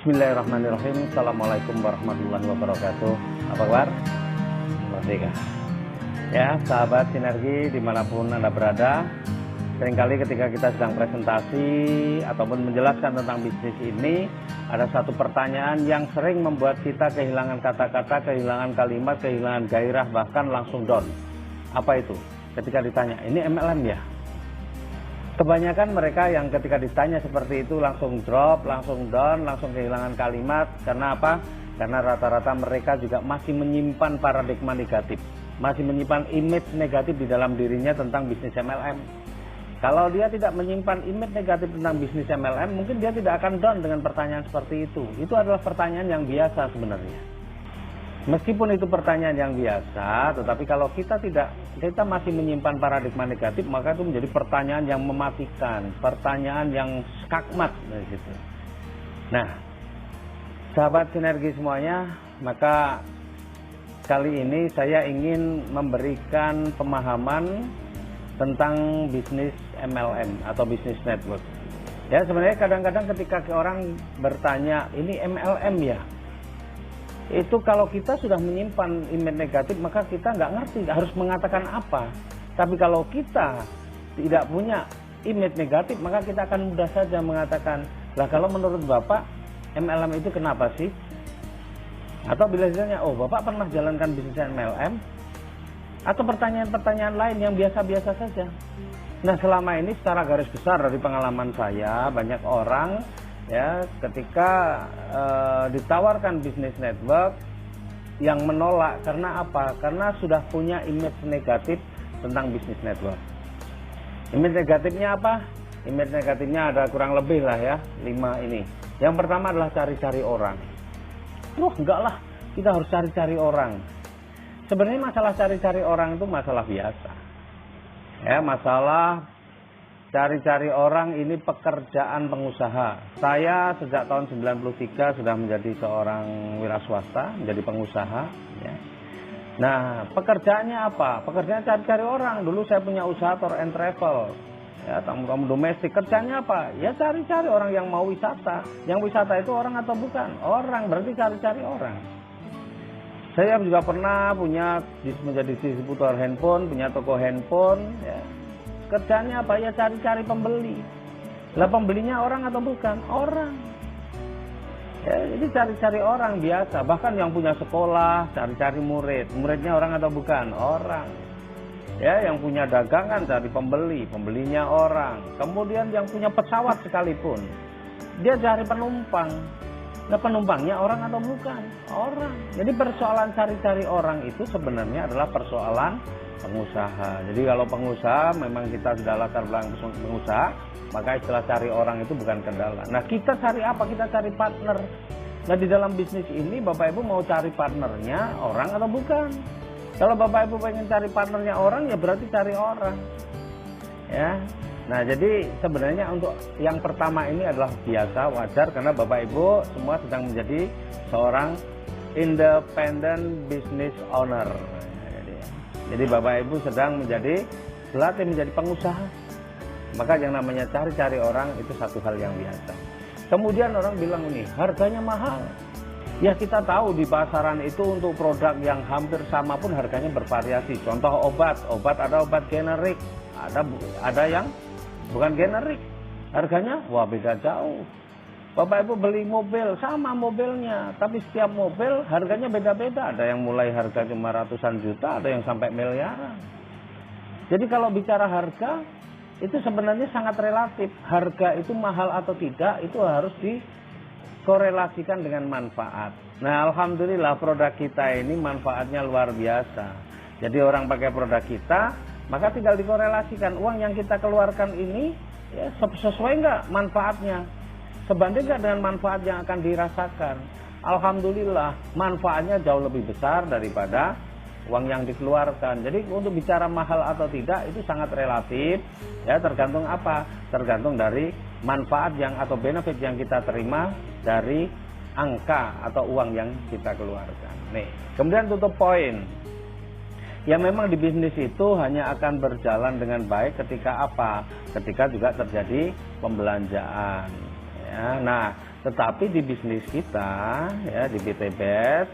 Bismillahirrahmanirrahim. Assalamualaikum warahmatullahi wabarakatuh. Apa kabar? Merdeka. Ya, sahabat sinergi dimanapun Anda berada, seringkali ketika kita sedang presentasi ataupun menjelaskan tentang bisnis ini, ada satu pertanyaan yang sering membuat kita kehilangan kata-kata, kehilangan kalimat, kehilangan gairah, bahkan langsung down. Apa itu? Ketika ditanya, ini MLM ya? Kebanyakan mereka yang ketika ditanya seperti itu langsung drop, langsung down, langsung kehilangan kalimat. Karena apa? Karena rata-rata mereka juga masih menyimpan paradigma negatif, masih menyimpan image negatif di dalam dirinya tentang bisnis MLM. Kalau dia tidak menyimpan image negatif tentang bisnis MLM, mungkin dia tidak akan down dengan pertanyaan seperti itu. Itu adalah pertanyaan yang biasa sebenarnya. Meskipun itu pertanyaan yang biasa, tetapi kalau kita masih menyimpan paradigma negatif, maka itu menjadi pertanyaan yang mematikan, pertanyaan yang skakmat dari situ. Nah, sahabat sinergi semuanya, maka kali ini saya ingin memberikan pemahaman tentang bisnis MLM atau bisnis network. Ya, sebenarnya kadang-kadang ketika orang bertanya, ini MLM ya? Itu kalau kita sudah menyimpan image negatif, maka kita nggak ngerti harus mengatakan apa. Tapi kalau kita tidak punya image negatif, maka kita akan mudah saja mengatakan, lah kalau menurut Bapak MLM itu kenapa sih? Atau bila ditanya, oh Bapak pernah jalankan bisnis MLM? Atau pertanyaan-pertanyaan lain yang biasa-biasa saja. Nah, selama ini secara garis besar dari pengalaman saya, banyak orang ya ketika ditawarkan bisnis network yang menolak. Karena apa? Karena sudah punya image negatif tentang bisnis network. Image negatifnya apa? Image negatifnya ada kurang lebih lah ya, 5 ini. Yang pertama adalah cari-cari orang. Enggak lah, kita harus cari-cari orang. Sebenarnya masalah cari-cari orang itu masalah biasa ya, masalah cari-cari orang ini pekerjaan pengusaha. Saya sejak tahun 93 sudah menjadi seorang wira swasta, menjadi pengusaha. Ya. Nah, pekerjaannya apa? Pekerjaan cari-cari orang. Dulu saya punya usaha tour and travel, ya, tamu-tamu domestik. Kerjanya apa? Ya cari-cari orang yang mau wisata. Yang wisata itu orang atau bukan? Orang, berarti cari-cari orang. Saya juga pernah menjadi distributor handphone, punya toko handphone. Ya. Kerjanya apa? Ya cari-cari pembeli. Lah pembelinya orang atau bukan? Orang. Ya, jadi cari-cari orang biasa. Bahkan yang punya sekolah, cari-cari murid. Muridnya orang atau bukan? Orang. Ya, yang punya dagangan cari pembeli. Pembelinya orang. Kemudian yang punya pesawat sekalipun, dia cari penumpang. Nah, penumpangnya orang atau bukan? Orang. Jadi persoalan cari-cari orang itu sebenarnya adalah persoalan pengusaha. Jadi kalau pengusaha memang kita sudah latar belakang pengusaha, maka istilah cari orang itu bukan kendala. Nah, kita cari apa? Kita cari partner. Nah, di dalam bisnis ini Bapak Ibu mau cari partnernya orang atau bukan? Kalau Bapak Ibu pengen cari partnernya orang, ya berarti cari orang. Ya. Nah, jadi sebenarnya untuk yang pertama ini adalah biasa, wajar, karena Bapak Ibu semua sedang menjadi seorang independent business owner. Jadi Bapak Ibu sedang berlatih menjadi pengusaha. Maka yang namanya cari-cari orang itu satu hal yang biasa. Kemudian orang bilang ini, harganya mahal. Ya kita tahu di pasaran itu untuk produk yang hampir sama pun harganya bervariasi. Contoh obat ada obat generik, ada yang bukan generik. Harganya wah beda jauh. Bapak Ibu beli mobil, sama mobilnya, tapi setiap mobil harganya beda-beda. Ada yang mulai harga cuma ratusan juta, ada yang sampai miliaran. Jadi kalau bicara harga, itu sebenarnya sangat relatif. Harga itu mahal atau tidak, itu harus dikorelasikan dengan manfaat. Nah, alhamdulillah produk kita ini manfaatnya luar biasa. Jadi orang pakai produk kita, maka tinggal dikorelasikan. Uang yang kita keluarkan ini, ya, sesuai nggak manfaatnya? Sebanding nggak dengan manfaat yang akan dirasakan? Alhamdulillah manfaatnya jauh lebih besar daripada uang yang dikeluarkan. Jadi untuk bicara mahal atau tidak itu sangat relatif, ya tergantung apa? Tergantung dari manfaat yang atau benefit yang kita terima dari angka atau uang yang kita keluarkan. Nih, kemudian tutup poin. Ya memang di bisnis itu hanya akan berjalan dengan baik ketika apa? Ketika juga terjadi pembelanjaan. Ya, nah Tetapi di bisnis kita, ya di BTBS,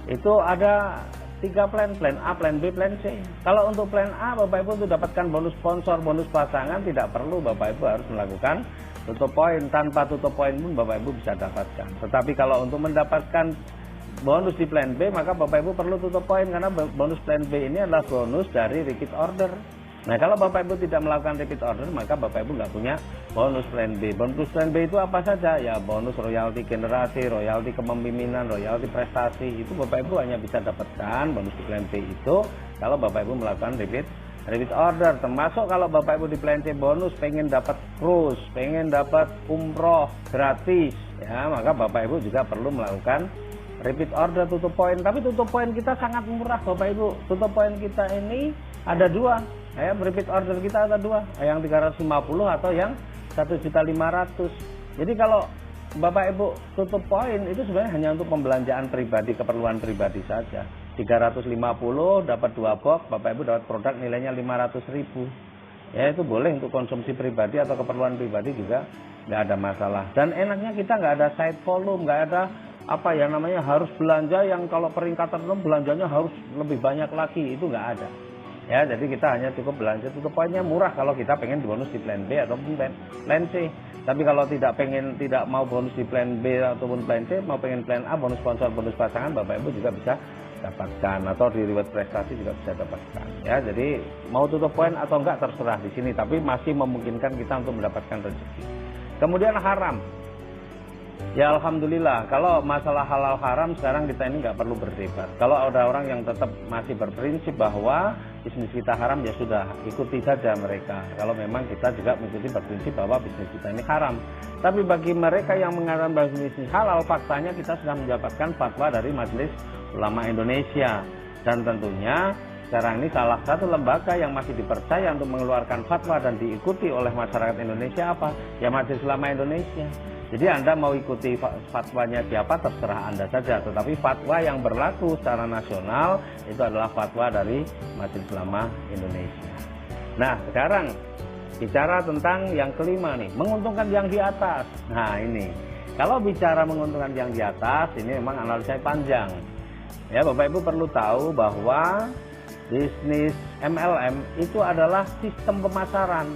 itu ada 3 plan A, plan B, plan C. Kalau untuk plan A, Bapak Ibu untuk dapatkan bonus sponsor, bonus pasangan, tidak perlu Bapak Ibu harus melakukan tutup poin. Tanpa tutup poin pun Bapak Ibu bisa dapatkan. Tetapi kalau untuk mendapatkan bonus di plan B, maka Bapak Ibu perlu tutup poin, karena bonus plan B ini adalah bonus dari repeat order. Nah, kalau Bapak Ibu tidak melakukan repeat order, maka Bapak Ibu nggak punya bonus plan B. Bonus plan B itu apa saja? Ya, bonus royalti generasi, royalti kepemimpinan, royalti prestasi. Itu Bapak Ibu hanya bisa dapatkan bonus di plan B itu kalau Bapak Ibu melakukan repeat order. Termasuk kalau Bapak Ibu di plan C bonus pengen dapat cruise, pengen dapat umroh gratis, ya, maka Bapak Ibu juga perlu melakukan repeat order tutup poin. Tapi tutup poin kita sangat murah Bapak Ibu. Tutup poin kita ini ada 2. Ya, repeat order kita ada 2, yang 350 atau yang 1.500.000. Jadi kalau Bapak Ibu tutup poin itu sebenarnya hanya untuk pembelanjaan pribadi, keperluan pribadi saja. 350 dapat 2 box, Bapak Ibu dapat produk nilainya 500.000. Ya, itu boleh untuk konsumsi pribadi atau keperluan pribadi juga nggak ada masalah. Dan enaknya kita nggak ada side volume, nggak ada apa ya namanya harus belanja yang kalau peringkat tertentu belanjanya harus lebih banyak lagi, itu nggak ada. Ya, jadi kita hanya cukup belanja tutup poinnya murah kalau kita pengen bonus di plan B ataupun plan C. Tapi kalau tidak mau bonus di plan B ataupun plan C, mau pengen plan A, bonus sponsor, bonus pasangan, Bapak Ibu juga bisa dapatkan, atau di reward prestasi juga bisa dapatkan. Ya, jadi mau tutup poin atau enggak terserah di sini, tapi masih memungkinkan kita untuk mendapatkan rezeki. Kemudian haram. Ya, alhamdulillah, kalau masalah halal haram sekarang kita ini nggak perlu berdebat. Kalau ada orang yang tetap masih berprinsip bahwa bisnis kita haram, ya sudah, ikuti saja mereka. Kalau memang kita juga mengikuti berprinsip bahwa bisnis kita ini haram. Tapi bagi mereka yang mengatakan bahwa bisnis halal, faktanya kita sudah mendapatkan fatwa dari Majelis Ulama Indonesia. Dan tentunya sekarang ini salah satu lembaga yang masih dipercaya untuk mengeluarkan fatwa dan diikuti oleh masyarakat Indonesia apa? Ya, Majelis Ulama Indonesia. Jadi Anda mau ikuti fatwanya siapa terserah Anda saja, tetapi fatwa yang berlaku secara nasional itu adalah fatwa dari Majelis Ulama Indonesia. Nah, sekarang bicara tentang yang kelima nih, menguntungkan yang di atas. Nah, ini kalau bicara menguntungkan yang di atas, ini memang analisanya panjang. Ya, Bapak Ibu perlu tahu bahwa bisnis MLM itu adalah sistem pemasaran.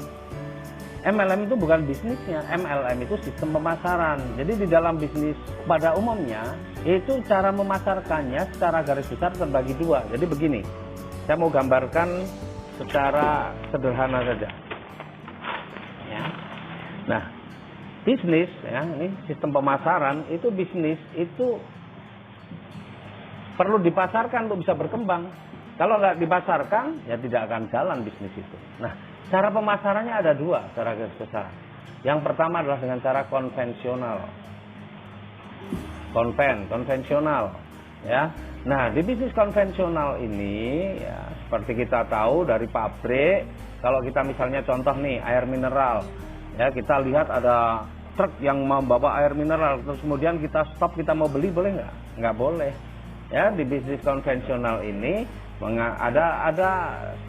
MLM itu bukan bisnisnya, MLM itu sistem pemasaran. Jadi di dalam bisnis pada umumnya, itu cara memasarkannya secara garis besar terbagi 2. Jadi begini, saya mau gambarkan secara sederhana saja. Ya. Nah, bisnis, ya, ini sistem pemasaran, itu bisnis itu perlu dipasarkan untuk bisa berkembang. Kalau nggak dipasarkan, ya tidak akan jalan bisnis itu. Nah, cara pemasarannya ada 2 secara garis besar. Yang pertama adalah dengan cara konvensional. Konvensional, ya. Nah, di bisnis konvensional ini, ya, seperti kita tahu dari pabrik, kalau kita misalnya contoh nih air mineral, ya, kita lihat ada truk yang membawa air mineral, terus kemudian kita stop, kita mau beli, boleh nggak? Nggak boleh. Ya, di bisnis konvensional ini ada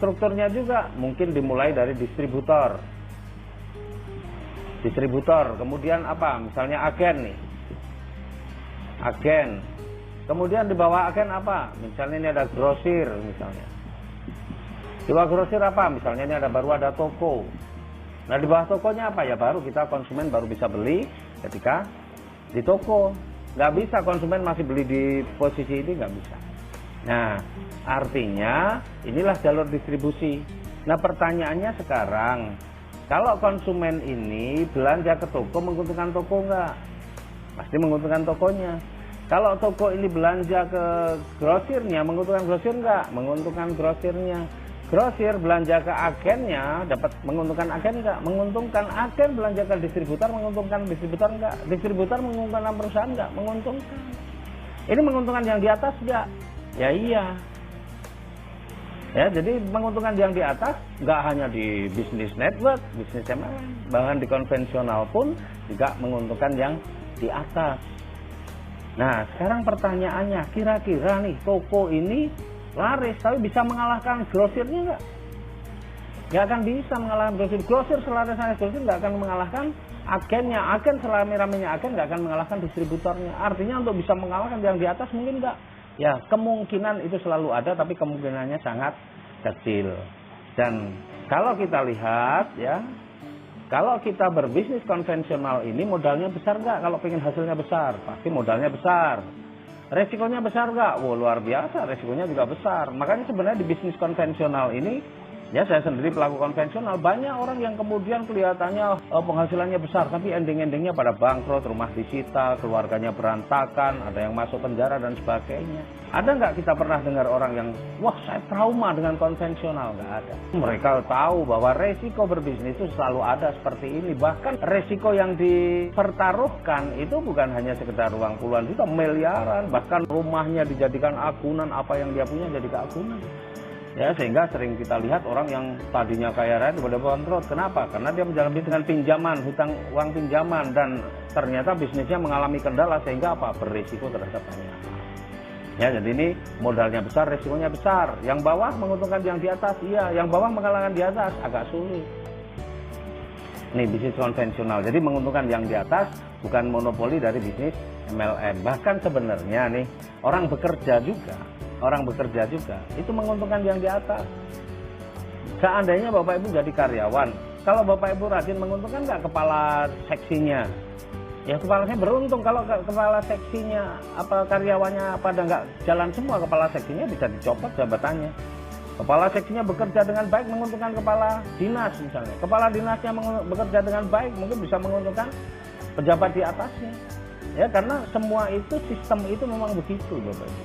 strukturnya juga, mungkin dimulai dari distributor, kemudian apa, misalnya agen nih, kemudian di bawah agen apa, misalnya ini ada grosir, misalnya di bawah grosir apa, misalnya ini baru ada toko. Nah, di bawah tokonya apa, ya baru kita konsumen baru bisa beli ketika di toko. Nggak bisa konsumen masih beli di posisi ini, nggak bisa. Nah, artinya inilah jalur distribusi. Nah, pertanyaannya sekarang, kalau konsumen ini belanja ke toko, menguntungkan toko nggak? Pasti menguntungkan tokonya. Kalau toko ini belanja ke grosirnya, menguntungkan grosir nggak? Menguntungkan grosirnya. Grosir belanja ke agennya, dapat menguntungkan agen nggak? Menguntungkan. Agen belanja ke distributor, menguntungkan distributor nggak? Distributor menguntungkan perusahaan nggak? Menguntungkan. Ini menguntungkan yang di atas nggak? Ya iya. Ya, jadi menguntungkan yang di atas nggak hanya di bisnis network, bisnis MLM, bahkan di konvensional pun juga menguntungkan yang di atas. Nah, sekarang pertanyaannya, kira-kira nih toko ini laris tapi bisa mengalahkan grosirnya nggak? Nggak akan bisa mengalahkan grosir. Grosir selaras grosir nggak akan mengalahkan agennya, agen serame-ramenya agen nggak akan mengalahkan distributornya. Artinya untuk bisa mengalahkan yang di atas mungkin nggak. Ya kemungkinan itu selalu ada, tapi kemungkinannya sangat kecil. Dan kalau kita lihat ya, kalau kita berbisnis konvensional ini modalnya besar nggak? Kalau pengen hasilnya besar, pasti modalnya besar. Resikonya besar nggak? Wah luar biasa, resikonya juga besar. Makanya sebenarnya di bisnis konvensional ini, ya saya sendiri pelaku konvensional, banyak orang yang kemudian kelihatannya penghasilannya besar, tapi ending-endingnya pada bangkrut, rumah disita, keluarganya berantakan, ada yang masuk penjara dan sebagainya. Ada nggak kita pernah dengar orang yang, wah saya trauma dengan konvensional? Nggak ada. Mereka tahu bahwa resiko berbisnis itu selalu ada seperti ini. Bahkan resiko yang dipertaruhkan itu bukan hanya sekedar uang puluhan juta, miliaran. Bahkan rumahnya dijadikan agunan, apa yang dia punya jadi keagunan. Ya, sehingga sering kita lihat orang yang tadinya kaya raya tiba-tiba bangkrut. Kenapa? Karena dia menjalani dengan pinjaman, hutang uang pinjaman, dan ternyata bisnisnya mengalami kendala sehingga apa? Berisiko terhadap banyak hal. Ya, jadi ini modalnya besar, risikonya besar. Yang bawah menguntungkan yang di atas, iya. Yang bawah mengalahkan di atas, agak sulit. Ini bisnis konvensional. Jadi menguntungkan yang di atas bukan monopoli dari bisnis MLM. Bahkan sebenarnya nih orang bekerja juga itu menguntungkan yang di atas. Seandainya Bapak Ibu jadi karyawan, kalau Bapak Ibu rajin, menguntungkan nggak kepala seksinya? Ya kepalanya beruntung. Kalau kepala seksinya apa karyawannya pada nggak jalan semua, kepala seksinya bisa dicopot jabatannya. Kepala seksinya bekerja dengan baik, menguntungkan kepala dinas misalnya. Kepala dinasnya bekerja dengan baik, mungkin bisa menguntungkan pejabat di atasnya. Ya karena semua itu, sistem itu memang begitu Bapak Ibu.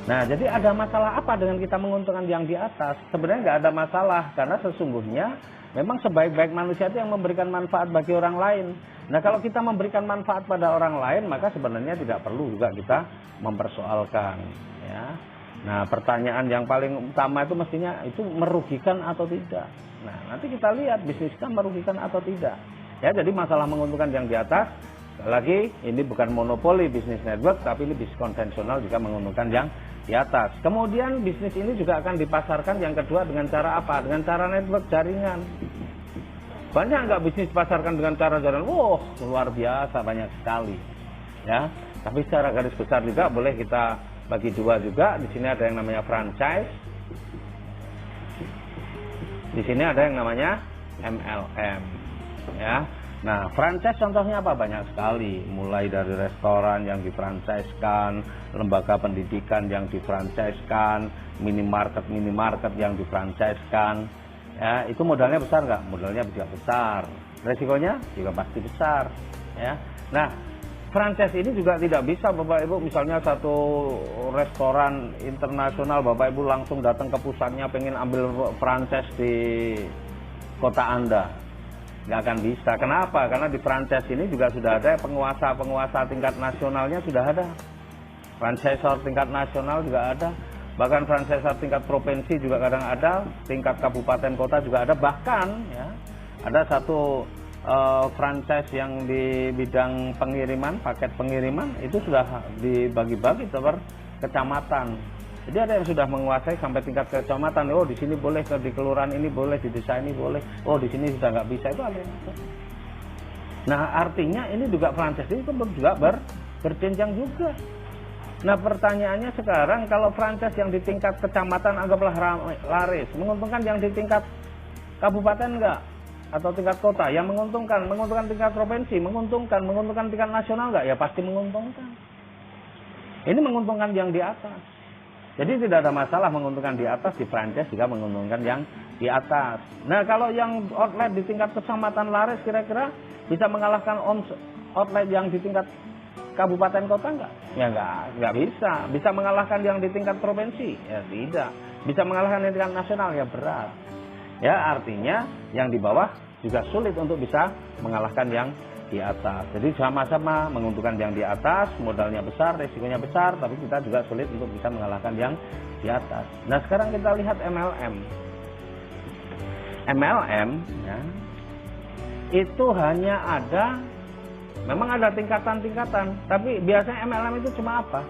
Nah, jadi ada masalah apa dengan kita menguntungkan yang di atas? Sebenarnya nggak ada masalah, karena sesungguhnya memang sebaik-baik manusia itu yang memberikan manfaat bagi orang lain. Nah, kalau kita memberikan manfaat pada orang lain, maka sebenarnya tidak perlu juga kita mempersoalkan. Ya. Nah, pertanyaan yang paling utama itu mestinya itu merugikan atau tidak. Nah, nanti kita lihat bisnis kita merugikan atau tidak. Ya, jadi masalah menguntungkan yang di atas, lagi ini bukan monopoli bisnis network, tapi ini bisnis konvensional juga menguntungkan yang di atas. Kemudian bisnis ini juga akan dipasarkan yang kedua dengan cara apa? Dengan cara network jaringan. Banyak nggak bisnis dipasarkan dengan cara jaringan? Wah, luar biasa, banyak sekali. Ya, tapi secara garis besar juga boleh kita bagi dua juga. Di sini ada yang namanya franchise. Di sini ada yang namanya MLM. Ya. Nah, franchise contohnya apa? Banyak sekali. Mulai dari restoran yang difranchise-kan, lembaga pendidikan yang difranchise-kan, minimarket yang difranchise-kan. Ya, itu modalnya besar nggak? Modalnya juga besar. Resikonya juga pasti besar. Ya. Nah, franchise ini juga tidak bisa Bapak Ibu, misalnya satu restoran internasional Bapak Ibu langsung datang ke pusatnya pengen ambil franchise di kota Anda. Nggak akan bisa. Kenapa? Karena di franchise ini juga sudah ada penguasa tingkat nasionalnya, sudah ada. Franchisor tingkat nasional juga ada. Bahkan franchisor tingkat provinsi juga kadang ada. Tingkat kabupaten kota juga ada. Bahkan ya, ada satu franchise yang di bidang pengiriman, paket pengiriman, itu sudah dibagi-bagi per kecamatan. Jadi ada yang sudah menguasai sampai tingkat kecamatan. Oh di sini boleh, di kelurahan ini boleh, di desa ini boleh. Oh di sini sudah nggak bisa, itu ada yang ada. Nah artinya ini juga franchise itu juga berjenjang juga. Nah pertanyaannya sekarang, kalau franchise yang di tingkat kecamatan anggaplah laris, menguntungkan yang di tingkat kabupaten enggak? Atau tingkat kota? Yang menguntungkan tingkat provinsi, menguntungkan tingkat nasional enggak? Ya pasti menguntungkan. Ini menguntungkan yang di atas. Jadi tidak ada masalah menguntungkan di atas, di franchise juga menguntungkan yang di atas. Nah kalau yang outlet di tingkat kecamatan laris kira-kira bisa mengalahkan outlet yang di tingkat kabupaten kota enggak? Ya enggak bisa. Bisa mengalahkan yang di tingkat provinsi? Ya tidak. Bisa mengalahkan yang di tingkat nasional? Ya berat. Ya artinya yang di bawah juga sulit untuk bisa mengalahkan yang di atas. Jadi sama-sama menguntungkan yang di atas, modalnya besar, resikonya besar, tapi kita juga sulit untuk bisa mengalahkan yang di atas. Nah sekarang kita lihat MLM. MLM ya, itu hanya ada, memang ada tingkatan-tingkatan, tapi biasanya MLM itu cuma apa?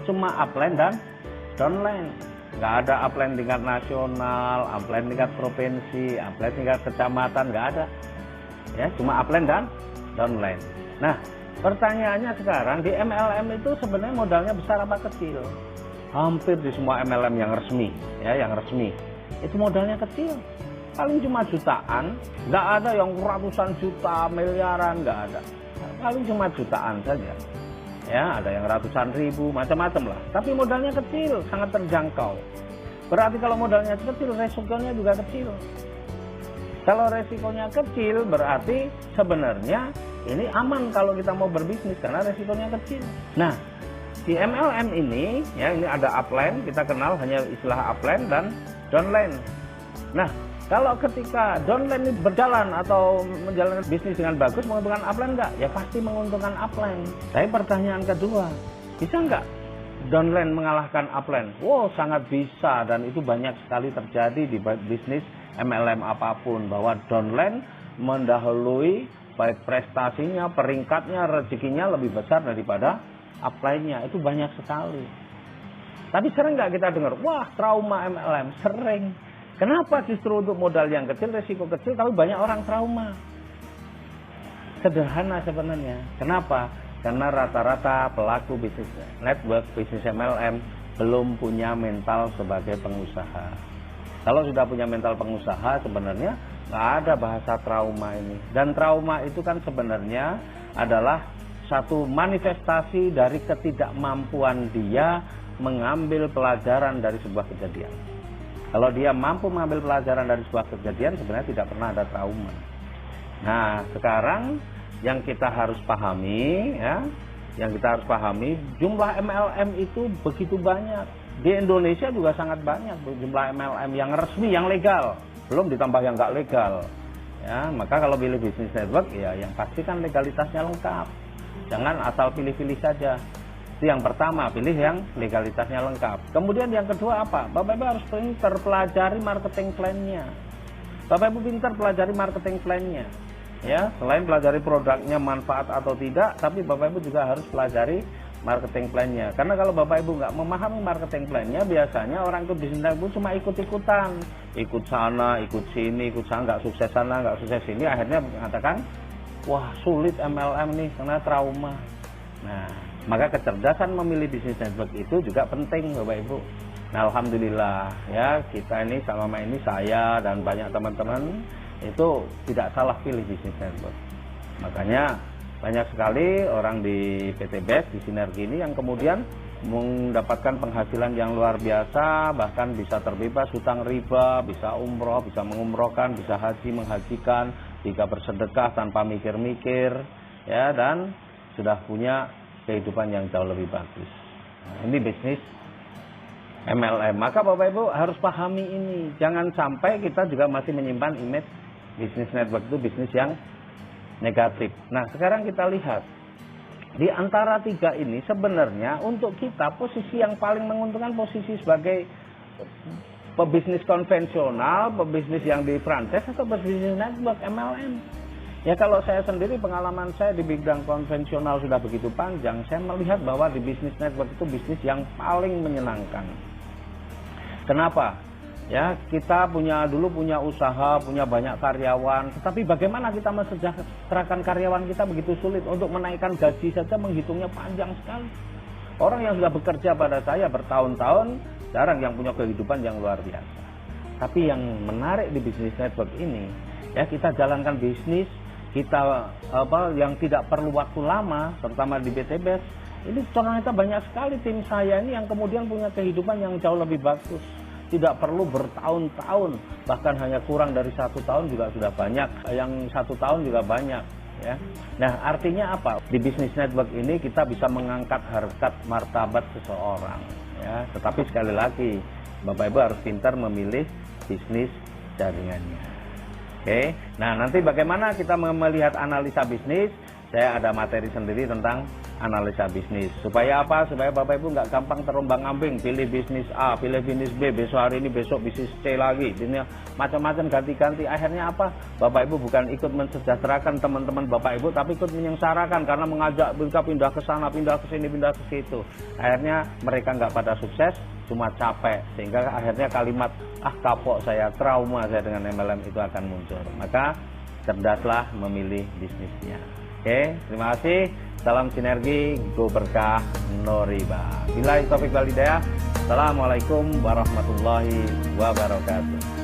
Cuma upline dan downline. Nggak ada upline tingkat nasional, upline tingkat provinsi, upline tingkat kecamatan, nggak ada. ya, cuma upline dan downline. Nah, pertanyaannya sekarang di MLM itu sebenarnya modalnya besar apa kecil? Hampir di semua MLM yang resmi, ya, yang resmi itu modalnya kecil, paling cuma jutaan, nggak ada yang ratusan juta, miliaran, nggak ada, paling cuma jutaan saja. Ya, ada yang ratusan ribu, macam-macam lah. Tapi modalnya kecil, sangat terjangkau. Berarti kalau modalnya kecil, resikonya juga kecil. Kalau resikonya kecil, berarti sebenarnya ini aman kalau kita mau berbisnis karena resikonya kecil. Nah, di MLM ini, ya, ini ada upline, kita kenal hanya istilah upline dan downline. Nah, kalau ketika downline ini berjalan atau menjalankan bisnis dengan bagus, menguntungkan upline enggak? Ya pasti menguntungkan upline. Tapi pertanyaan kedua, bisa enggak downline mengalahkan upline? Wow, sangat bisa, dan itu banyak sekali terjadi di bisnis MLM apapun, bahwa downline mendahului baik prestasinya, peringkatnya, rezekinya lebih besar daripada upline-nya. Itu banyak sekali. Tapi sering nggak kita dengar, wah trauma MLM? Sering. Kenapa justru untuk modal yang kecil, resiko kecil, tapi banyak orang trauma? Sederhana sebenarnya. Kenapa? Karena rata-rata pelaku bisnis network, bisnis MLM belum punya mental sebagai pengusaha. Kalau sudah punya mental pengusaha, sebenarnya nggak ada bahasa trauma ini. Dan trauma itu kan sebenarnya adalah satu manifestasi dari ketidakmampuan dia mengambil pelajaran dari sebuah kejadian. Kalau dia mampu mengambil pelajaran dari sebuah kejadian, sebenarnya tidak pernah ada trauma. Nah, sekarang yang kita harus pahami, ya, yang kita harus pahami, jumlah MLM itu begitu banyak. Di Indonesia juga sangat banyak jumlah MLM yang resmi, yang legal, belum ditambah yang nggak legal. Ya, maka kalau pilih bisnis network, ya yang pasti kan legalitasnya lengkap. Jangan asal pilih-pilih saja. Itu yang pertama, pilih yang legalitasnya lengkap. Kemudian yang kedua apa? Bapak Ibu harus pintar pelajari marketing plan-nya. Bapak Ibu pintar pelajari marketing plan-nya. Ya, selain pelajari produknya manfaat atau tidak, tapi Bapak Ibu juga harus pelajari marketing plan-nya. Karena kalau Bapak Ibu nggak memahami marketing plan-nya, biasanya orang itu bisnis network cuma ikut-ikutan, ikut sana, ikut sini, ikut sana, nggak sukses sana, nggak sukses sini, akhirnya mengatakan, wah sulit MLM nih karena trauma. Nah, maka kecerdasan memilih bisnis network itu juga penting, Bapak Ibu. Nah, alhamdulillah ya, kita ini selama ini, saya dan banyak teman-teman itu tidak salah pilih bisnis network. Makanya banyak sekali orang di PT Best, di Sinergi ini yang kemudian mendapatkan penghasilan yang luar biasa, bahkan bisa terbebas hutang riba, bisa umroh, bisa mengumrohkan, bisa haji, menghajikan, bisa bersedekah tanpa mikir-mikir, ya, dan sudah punya kehidupan yang jauh lebih bagus. Nah, ini bisnis MLM. Maka Bapak Ibu harus pahami ini. Jangan sampai kita juga masih menyimpan image bisnis network itu bisnis yang negatif. Nah, sekarang kita lihat di antara tiga ini sebenarnya untuk kita posisi yang paling menguntungkan posisi sebagai pebisnis konvensional, pebisnis yang di franchise, atau pebisnis network MLM. Ya, kalau saya sendiri, pengalaman saya di bidang konvensional sudah begitu panjang, saya melihat bahwa di bisnis network itu bisnis yang paling menyenangkan. Kenapa? Ya, kita dulu punya usaha, punya banyak karyawan, tetapi bagaimana kita mensejahterakan karyawan kita begitu sulit. Untuk menaikkan gaji saja menghitungnya panjang sekali. Orang yang sudah bekerja pada saya bertahun-tahun, jarang yang punya kehidupan yang luar biasa. Tapi yang menarik di bisnis network ini, ya, kita jalankan bisnis kita yang tidak perlu waktu lama, terutama di PT Best. Ini ternyata banyak sekali tim saya ini yang kemudian punya kehidupan yang jauh lebih bagus. Tidak perlu bertahun-tahun, bahkan hanya kurang dari 1 tahun juga sudah banyak, yang 1 tahun juga banyak, ya. Nah, artinya apa? Di bisnis network ini kita bisa mengangkat harkat martabat seseorang, ya. Tetapi sekali lagi, Bapak Ibu harus pintar memilih bisnis jaringannya. Oke. Nah, nanti bagaimana kita melihat analisa bisnis? Saya ada materi sendiri tentang analisa bisnis. Supaya apa? Supaya Bapak Ibu nggak gampang terombang-ambing, pilih bisnis A, pilih bisnis B, besok hari ini, besok bisnis C lagi. Ini macam-macam ganti-ganti. Akhirnya apa? Bapak Ibu bukan ikut mensejahterakan teman-teman Bapak Ibu, tapi ikut menyengsarakan karena mengajak mereka pindah ke sana, pindah ke sini, pindah ke situ. Akhirnya mereka nggak pada sukses, cuma capek. Sehingga akhirnya kalimat, ah kapok saya, trauma saya dengan MLM itu akan muncul. Maka cerdaslah memilih bisnisnya. Oke, terima kasih. Salam sinergi, go berkah, no riba. Billahi taufiq wal hidayah. Assalamualaikum warahmatullahi wabarakatuh.